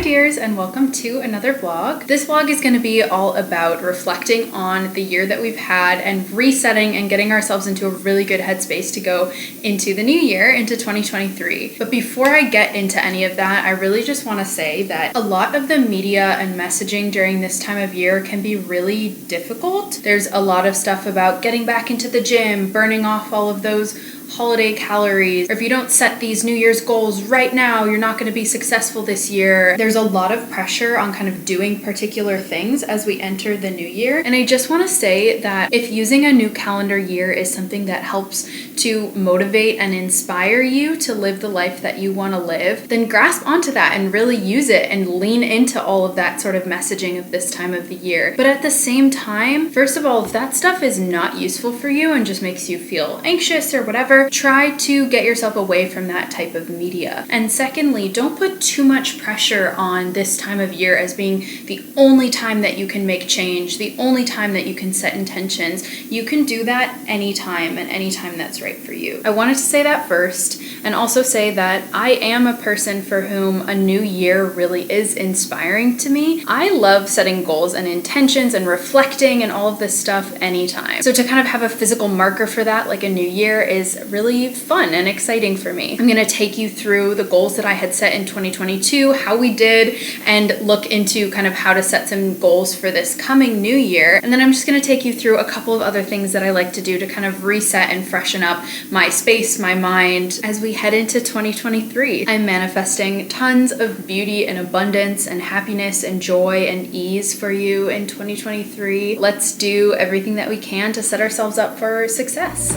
dears, and welcome to another vlog. This vlog is going to be all about reflecting on the year that we've had and resetting and getting ourselves into a really good headspace to go into the new year, into 2023. But before I get into any of that, I really just want to say that a lot of the media and messaging during this time of year can be really difficult. There's a lot of stuff about getting back into the gym, burning off all of those holiday calories, or if you don't set these New Year's goals right now, you're not going to be successful this year. There's a lot of pressure on kind of doing particular things as we enter the new year. And I just want to say that if using a new calendar year is something that helps to motivate and inspire you to live the life that you want to live, then grasp onto that and really use it and lean into all of that sort of messaging of this time of the year. But at the same time, first of all, if that stuff is not useful for you and just makes you feel anxious or whatever, try to get yourself away from that type of media. And secondly, don't put too much pressure on this time of year as being the only time that you can make change, the only time that you can set intentions. You can do that anytime and anytime that's right for you. I wanted to say that first, and also say that I am a person for whom a new year really is inspiring to me. I love setting goals and intentions and reflecting and all of this stuff anytime. So to kind of have a physical marker for that, like a new year, is really fun and exciting for me. I'm going to take you through the goals that I had set in 2022, how we did, and look into kind of how to set some goals for this coming new year. And then I'm just going to take you through a couple of other things that I like to do to kind of reset and freshen up my space, my mind, as we head into 2023. I'm manifesting tons of beauty and abundance and happiness and joy and ease for you in 2023. Let's do everything that we can to set ourselves up for success.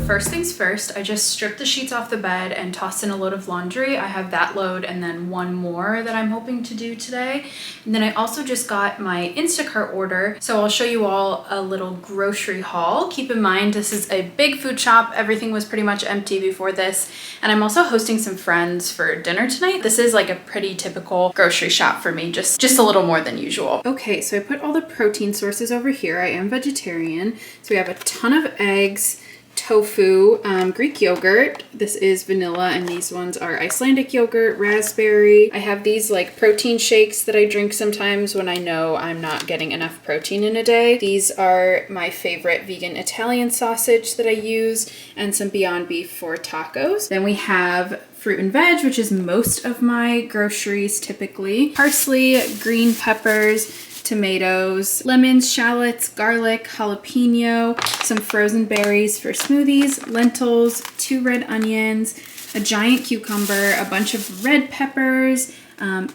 First things first, I just stripped the sheets off the bed and tossed in a load of laundry. I have that load and then one more that I'm hoping to do today. And then I also just got my Instacart order, so I'll show you all a little grocery haul. Keep in mind, this is a big food shop. Everything was pretty much empty before this. And I'm also hosting some friends for dinner tonight. This is like a pretty typical grocery shop for me, just a little more than usual. Okay, so I put all the protein sources over here. I am vegetarian, so we have a ton of eggs, tofu, Greek yogurt. This is vanilla, and these ones are Icelandic yogurt, raspberry. I have these like protein shakes that I drink sometimes when I know I'm not getting enough protein in a day. These are my favorite vegan Italian sausage that I use, and some Beyond Beef for tacos. Then we have fruit and veg, which is most of my groceries typically. Parsley, green peppers, tomatoes, lemons, shallots, garlic, jalapeno, some frozen berries for smoothies, lentils, 2 red onions, a giant cucumber, a bunch of red peppers,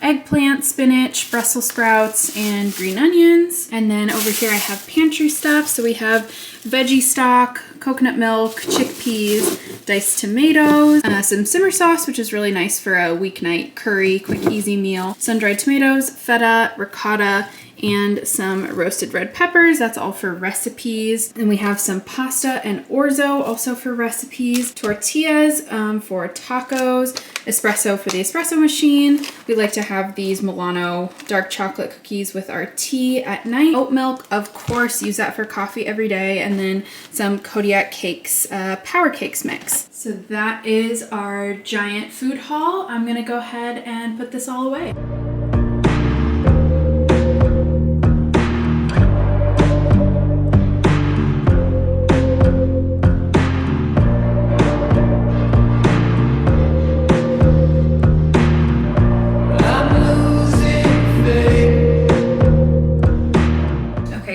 eggplant, spinach, Brussels sprouts, and green onions. And then over here I have pantry stuff. So we have veggie stock, coconut milk, chickpeas, diced tomatoes, some simmer sauce, which is really nice for a weeknight curry, quick, easy meal, sun-dried tomatoes, feta, ricotta, and some roasted red peppers. That's all for recipes. And we have some pasta and orzo also for recipes, tortillas for tacos, espresso for the espresso machine. We like to have these Milano dark chocolate cookies with our tea at night. Oat milk, of course, use that for coffee every day. And then some Kodiak Cakes Power Cakes mix. So that is our giant food haul. I'm gonna go ahead and put this all away.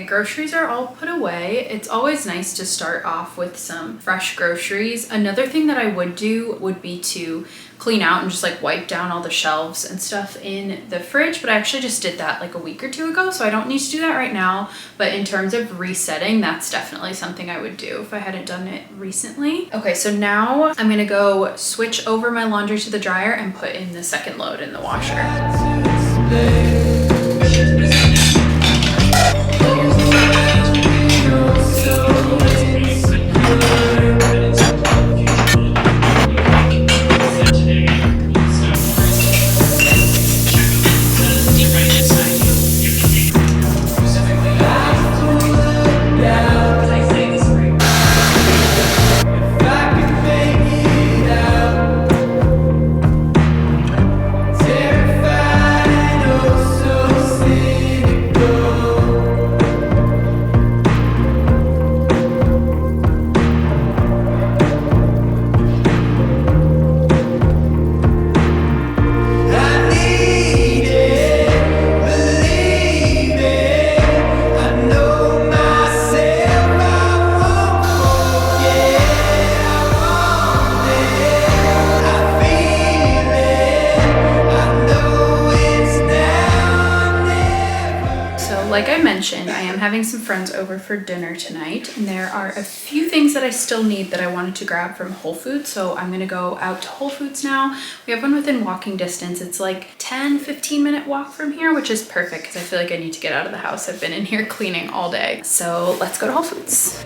Groceries are all put away. It's always nice to start off with some fresh groceries. Another thing that I would do would be to clean out and just like wipe down all the shelves and stuff in the fridge, but I actually just did that like a week or two ago, so I don't need to do that right now. But in terms of resetting, that's definitely something I would do if I hadn't done it recently. Okay, so now I'm gonna go switch over my laundry to the dryer and put in the second load in the washer. like I mentioned, I am having some friends over for dinner tonight, and there are a few things that I still need that I wanted to grab from Whole Foods, so I'm gonna go out to Whole Foods now. We have one within walking distance. It's like 10-15 minute walk from here, which is perfect because I feel like I need to get out of the house. I've been in here cleaning all day. So let's go to Whole Foods.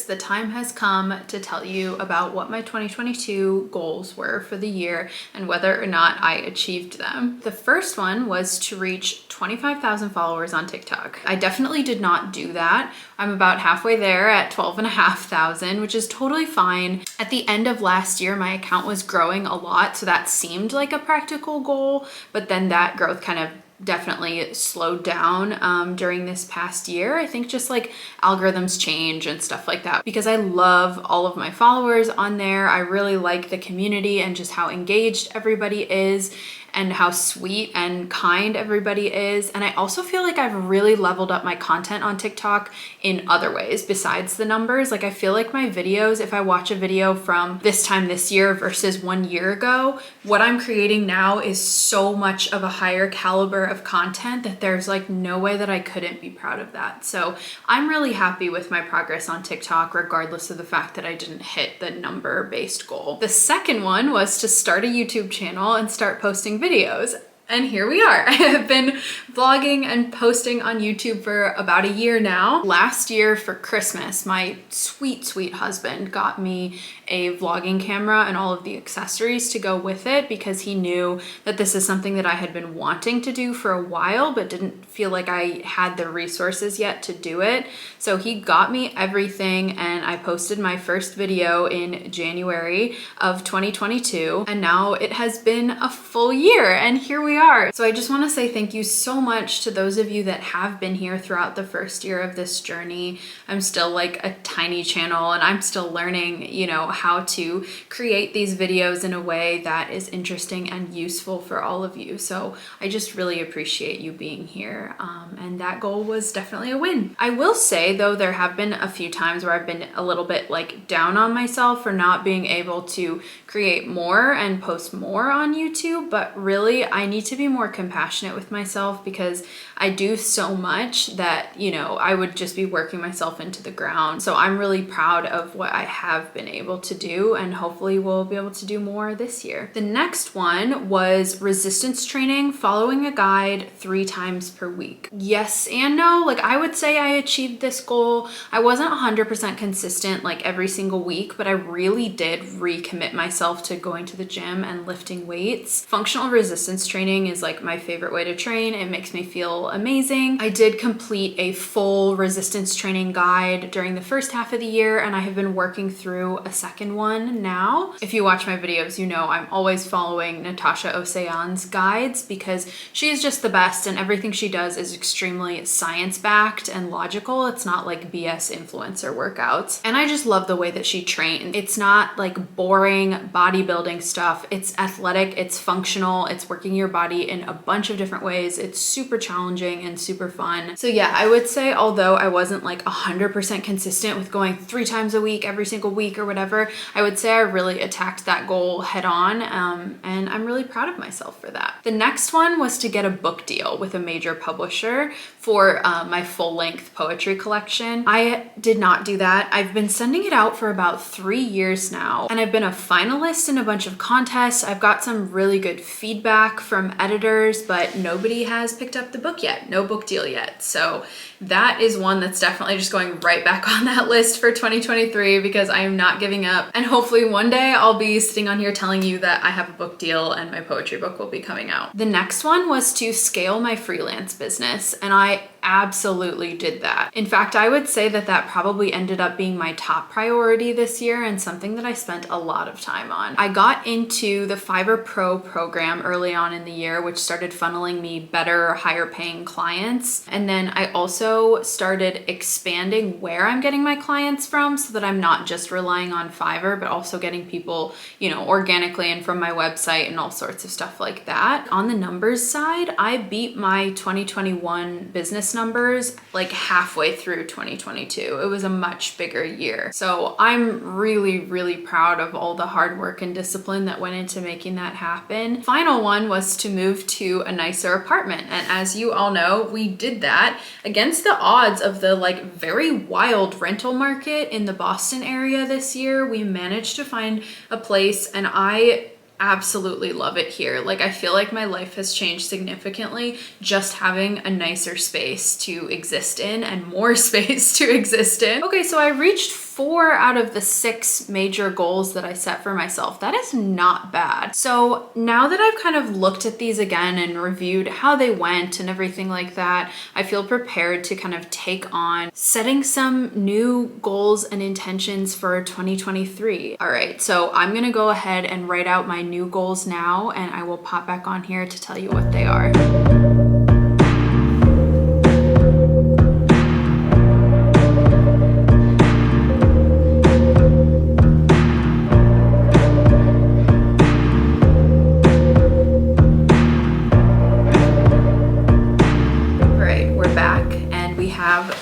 The time has come to tell you about what my 2022 goals were for the year and whether or not I achieved them. The first one was to reach 25,000 followers on TikTok. I definitely did not do that. I'm about halfway there at 12,500, which is totally fine. At the end of last year, my account was growing a lot, so that seemed like a practical goal, but then that growth kind of definitely slowed down during this past year. I think just like algorithms change and stuff like that, because I love all of my followers on there. I really like the community and just how engaged everybody is and how sweet and kind everybody is. And I also feel like I've really leveled up my content on TikTok in other ways besides the numbers. Like I feel like my videos, if I watch a video from this time this year versus 1 year ago, what I'm creating now is so much of a higher caliber of content that there's like no way that I couldn't be proud of that. So I'm really happy with my progress on TikTok, regardless of the fact that I didn't hit the number-based goal. The second one was to start a YouTube channel and start posting videos. And here we are. I have been vlogging and posting on YouTube for about a year now. Last year for Christmas, my sweet, sweet husband got me a vlogging camera and all of the accessories to go with it because he knew that this is something that I had been wanting to do for a while, but didn't feel like I had the resources yet to do it. So he got me everything, and I posted my first video in January of 2022. And now it has been a full year, and here we are. So I just want to say thank you so much to those of you that have been here throughout the first year of this journey. I'm still like a tiny channel, and I'm still learning, you know, how to create these videos in a way that is interesting and useful for all of you. So I just really appreciate you being here. And that goal was definitely a win. I will say though, there have been a few times where I've been a little bit like down on myself for not being able to create more and post more on YouTube, but really I need to be more compassionate with myself because I do so much that, you know, I would just be working myself into the ground. So I'm really proud of what I have been able to do, and hopefully we'll be able to do more this year. The next one was resistance training, following a guide 3 times per week. Yes and no. Like I would say I achieved this goal. I wasn't 100% consistent like every single week, but I really did recommit myself to going to the gym and lifting weights. Functional resistance training is like my favorite way to train. It makes me feel amazing. I did complete a full resistance training guide during the first half of the year, and I have been working through a second one now. If you watch my videos, you know I'm always following Natasha Ocean's guides because she is just the best, and everything she does is extremely science-backed and logical. It's not like BS influencer workouts. And I just love the way that she trains. It's not like boring bodybuilding stuff. It's athletic, it's functional, it's working your body in a bunch of different ways. It's super challenging and super fun. So yeah, I would say although I wasn't like 100% consistent with going 3 times a week, every single week or whatever, I would say I really attacked that goal head on, and I'm really proud of myself for that. The next one was to get a book deal with a major publisher for my full-length poetry collection. I did not do that. I've been sending it out for about 3 years now, and I've been a finalist in a bunch of contests. I've got some really good feedback from editors, but nobody has picked up the book yet. No book deal yet. So that is one that's definitely just going right back on that list for 2023 because I am not giving up. And hopefully one day I'll be sitting on here telling you that I have a book deal and my poetry book will be coming out. The next one was to scale my freelance business, and I absolutely did that. In fact, I would say that that probably ended up being my top priority this year and something that I spent a lot of time on. I got into the Fiverr Pro program early on in the year, which started funneling me better, higher paying clients. And then I also started expanding where I'm getting my clients from so that I'm not just relying on Fiverr, but also getting people, organically and from my website and all sorts of stuff like that. On the numbers side, I beat my 2021 business numbers like halfway through 2022. It was a much bigger year. So I'm really, really proud of all the hard work and discipline that went into making that happen. Final one was to move to a nicer apartment. And as you all know, we did that against the odds of the very wild rental market in the Boston area this year. We managed to find a place, and I absolutely love it here. I feel like my life has changed significantly just having a nicer space to exist in and more space to exist in. Okay, so I reached 4 out of the 6 major goals that I set for myself. That is not bad. So now that I've kind of looked at these again and reviewed how they went and everything like that, I feel prepared to kind of take on setting some new goals and intentions for 2023. All right, so I'm gonna go ahead and write out my new goals now, and I will pop back on here to tell you what they are.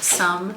Some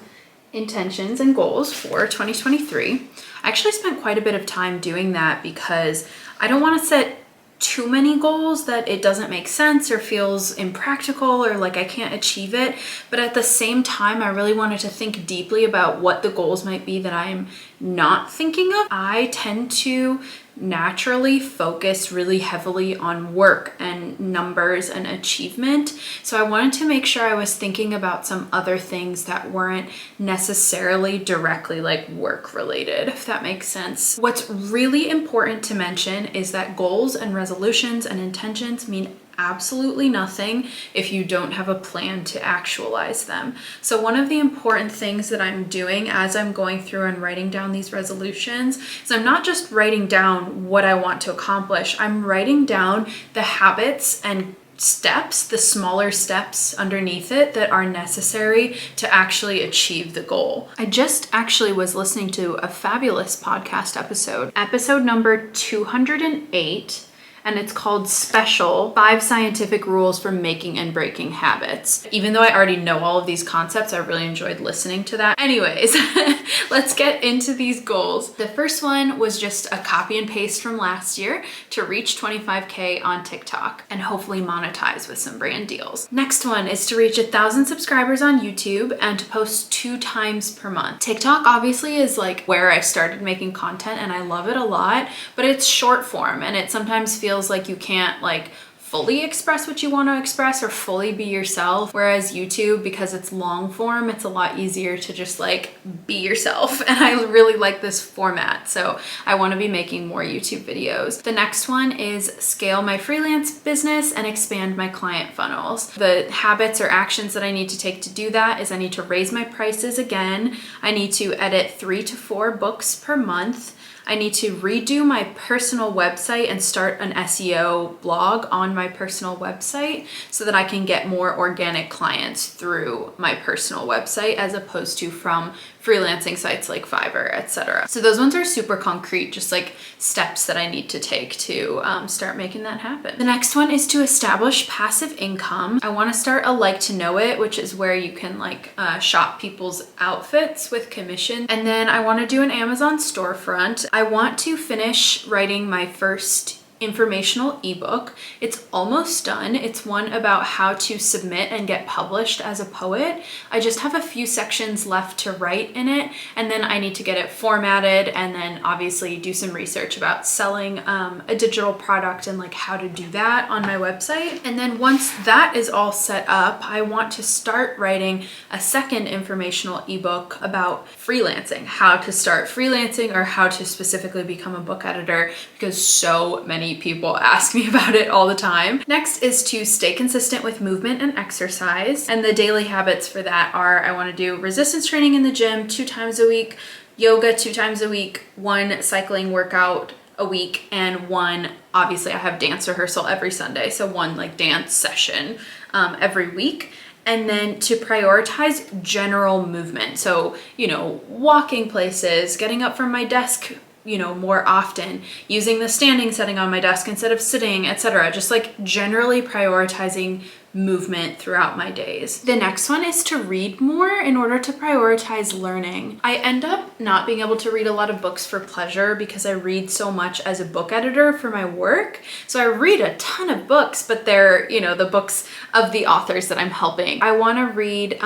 intentions and goals for 2023. I actually spent quite a bit of time doing that because I don't want to set too many goals that it doesn't make sense or feels impractical or like I can't achieve it. But at the same time, I really wanted to think deeply about what the goals might be that I'm not thinking of. I tend to naturally focus really heavily on work and numbers and achievement. So I wanted to make sure I was thinking about some other things that weren't necessarily directly work related, if that makes sense. What's really important to mention is that goals and resolutions and intentions mean absolutely nothing if you don't have a plan to actualize them. So one of the important things that I'm doing as I'm going through and writing down these resolutions is I'm not just writing down what I want to accomplish, I'm writing down the habits and steps, the smaller steps underneath it that are necessary to actually achieve the goal. I just actually was listening to a fabulous podcast episode number 208, and it's called Special: 5 Scientific Rules for Making and Breaking Habits. Even though I already know all of these concepts, I really enjoyed listening to that. Anyways, let's get into these goals. The first one was just a copy and paste from last year to reach 25K on TikTok and hopefully monetize with some brand deals. Next one is to reach 1,000 subscribers on YouTube and to post 2 times per month. TikTok obviously is where I started making content, and I love it a lot, but it's short form and it sometimes feels like you can't fully express what you want to express or fully be yourself. Whereas YouTube, because it's long form, it's a lot easier to just be yourself. And I really like this format. So I want to be making more YouTube videos. The next one is scale my freelance business and expand my client funnels. The habits or actions that I need to take to do that is I need to raise my prices again. I need to edit 3 to 4 books per month. I need to redo my personal website and start an SEO blog on my personal website so that I can get more organic clients through my personal website as opposed to from freelancing sites like Fiverr, etc. So those ones are super concrete, just steps that I need to take to start making that happen. The next one is to establish passive income. I want to start a like to know it, which is where you can shop people's outfits with commission. And then I want to do an Amazon storefront. I want to finish writing my first informational ebook. It's almost done. It's one about how to submit and get published as a poet. I just have a few sections left to write in it, and then I need to get it formatted and then obviously do some research about selling a digital product and like how to do that on my website. And then once that is all set up, I want to start writing a second informational ebook about freelancing, how to start freelancing or how to specifically become a book editor, because so many people ask me about it all the time. Next is to stay consistent with movement and exercise. And the daily habits for that are I want to do resistance training in the gym 2 times a week, yoga 2 times a week, 1 cycling workout a week, and 1, obviously I have dance rehearsal every Sunday, so 1 like dance session every week. And then to prioritize general movement. So, walking places, getting up from my desk more often, using the standing setting on my desk instead of sitting, etc. Just like generally prioritizing movement throughout my days. The next one is to read more in order to prioritize learning. I end up not being able to read a lot of books for pleasure because I read so much as a book editor for my work. So I read a ton of books, but they're, the books of the authors that I'm helping. I want to read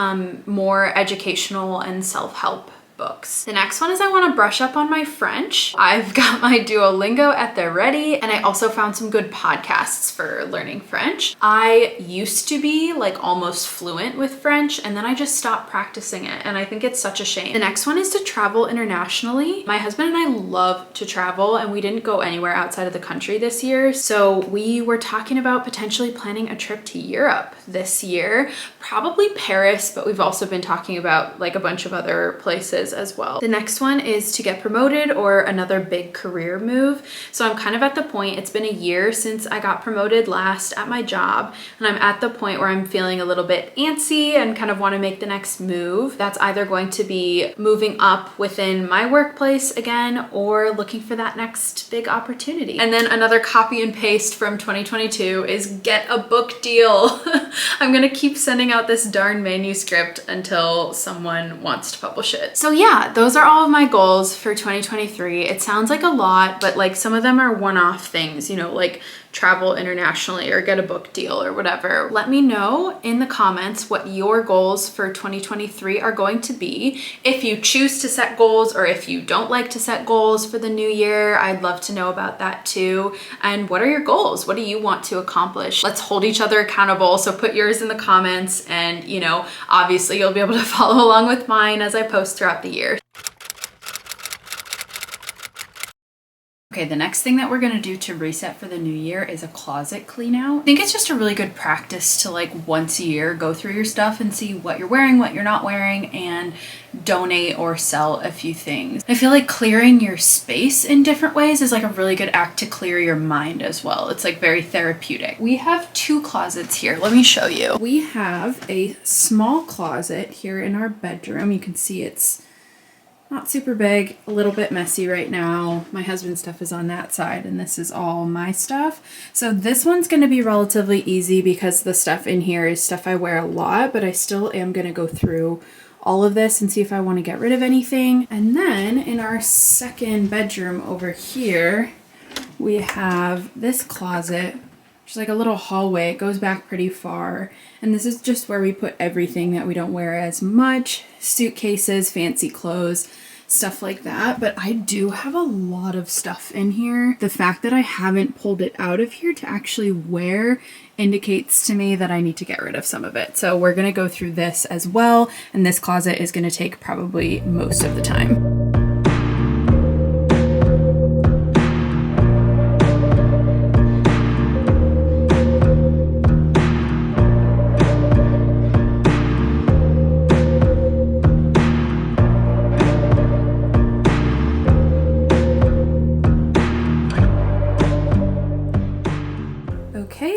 more educational and self-help books. The next one is I want to brush up on my French. I've got my Duolingo at the ready, and I also found some good podcasts for learning French. I used to be like almost fluent with French, and then I just stopped practicing it, and I think it's such a shame. The next one is to travel internationally. My husband and I love to travel, and we didn't go anywhere outside of the country this year, so we were talking about potentially planning a trip to Europe this year, probably Paris, but we've also been talking about like a bunch of other places as well. The next one is to get promoted or another big career move. So I'm kind of at the point, it's been a year since I got promoted last at my job, and I'm at the point where I'm feeling a little bit antsy and kind of want to make the next move. That's either going to be moving up within my workplace again or looking for that next big opportunity. And then another copy and paste from 2022 is get a book deal. I'm gonna keep sending out this darn manuscript until someone wants to publish it. So yeah, those are all of my goals for 2023. It sounds like a lot, but like some of them are one-off things, like travel internationally or get a book deal or whatever. Let me know in the comments what your goals for 2023 are going to be. If you choose to set goals or if you don't like to set goals for the new year, I'd love to know about that too. And what are your goals? What do you want to accomplish? Let's hold each other accountable. So put yours in the comments, and obviously you'll be able to follow along with mine as I post throughout the year. Okay, the next thing that we're gonna do to reset for the new year is a closet clean out. I think it's just a really good practice to like once a year go through your stuff and see what you're wearing, what you're not wearing, and donate or sell a few things. I feel like clearing your space in different ways is like a really good act to clear your mind as well. It's like very therapeutic. We have 2 closets here. Let me show you. We have a small closet here in our bedroom. You can see it's not super big, a little bit messy right now. My husband's stuff is on that side, and this is all my stuff. So this one's gonna be relatively easy because the stuff in here is stuff I wear a lot, but I still am gonna go through all of this and see if I wanna get rid of anything. And then in our second bedroom over here, we have this closet, which is like a little hallway. It goes back pretty far. And this is just where we put everything that we don't wear as much, suitcases, fancy clothes, stuff like that. But I do have a lot of stuff in here. The fact that I haven't pulled it out of here to actually wear indicates to me that I need to get rid of some of it. So we're gonna go through this as well. And this closet is gonna take probably most of the time.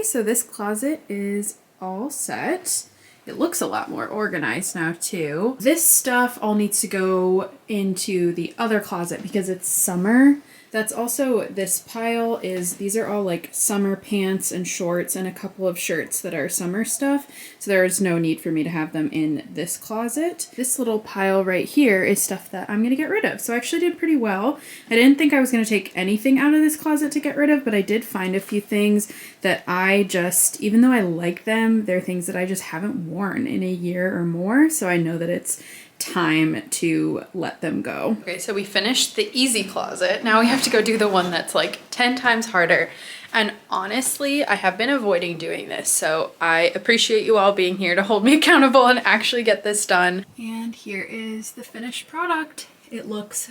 So this closet is all set. It looks a lot more organized now too. This stuff all needs to go into the other closet because it's summer That's also, this pile is, these are all like summer pants and shorts and a couple of shirts that are summer stuff. So there is no need for me to have them in this closet. This little pile right here is stuff that I'm going to get rid of. So I actually did pretty well. I didn't think I was going to take anything out of this closet to get rid of, but I did find a few things that I just, even though I like them, they're things that I just haven't worn in a year or more. So I know that it's time to let them go. Okay, so we finished the easy closet. Now we have to go do the one that's like 10 times harder. And honestly, I have been avoiding doing this. So I appreciate you all being here to hold me accountable and actually get this done. And here is the finished product. It looks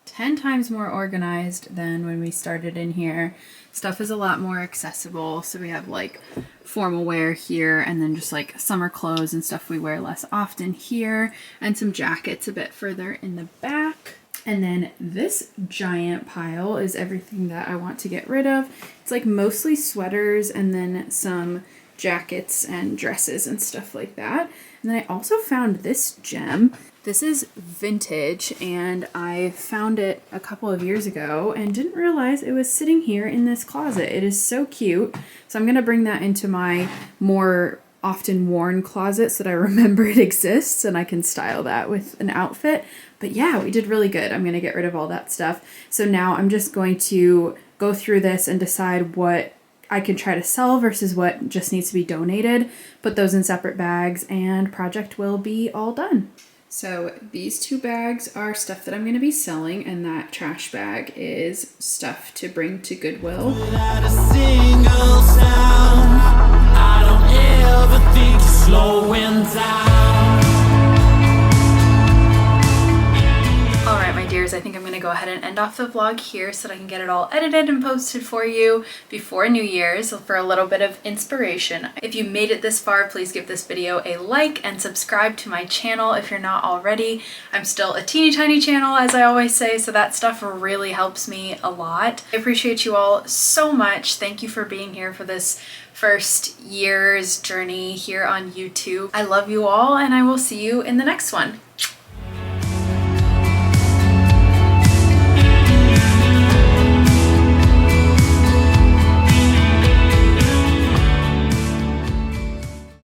10 times more organized than when we started in here. Stuff is a lot more accessible. So we have like formal wear here, and then just like summer clothes and stuff we wear less often here, and some jackets a bit further in the back. And then this giant pile is everything that I want to get rid of. It's like mostly sweaters and then some jackets and dresses and stuff like that. And then I also found this gem. This is vintage, and I found it a couple of years ago and didn't realize it was sitting here in this closet. It is so cute. So I'm going to bring that into my more often worn closet so that I remember it exists and I can style that with an outfit. But yeah, we did really good. I'm going to get rid of all that stuff. So now I'm just going to go through this and decide what I can try to sell versus what just needs to be donated, put those in separate bags, and project will be all done. So these 2 bags are stuff that I'm going to be selling, and that trash bag is stuff to bring to Goodwill. Without a single sound, I don't ever think you're slowing down. Alright, my dears, I think I'm going to go ahead and end off the vlog here so that I can get it all edited and posted for you before New Year's for a little bit of inspiration. If you made it this far, please give this video a like and subscribe to my channel if you're not already. I'm still a teeny tiny channel, as I always say, so that stuff really helps me a lot. I appreciate you all so much. Thank you for being here for this first year's journey here on YouTube. I love you all, and I will see you in the next one.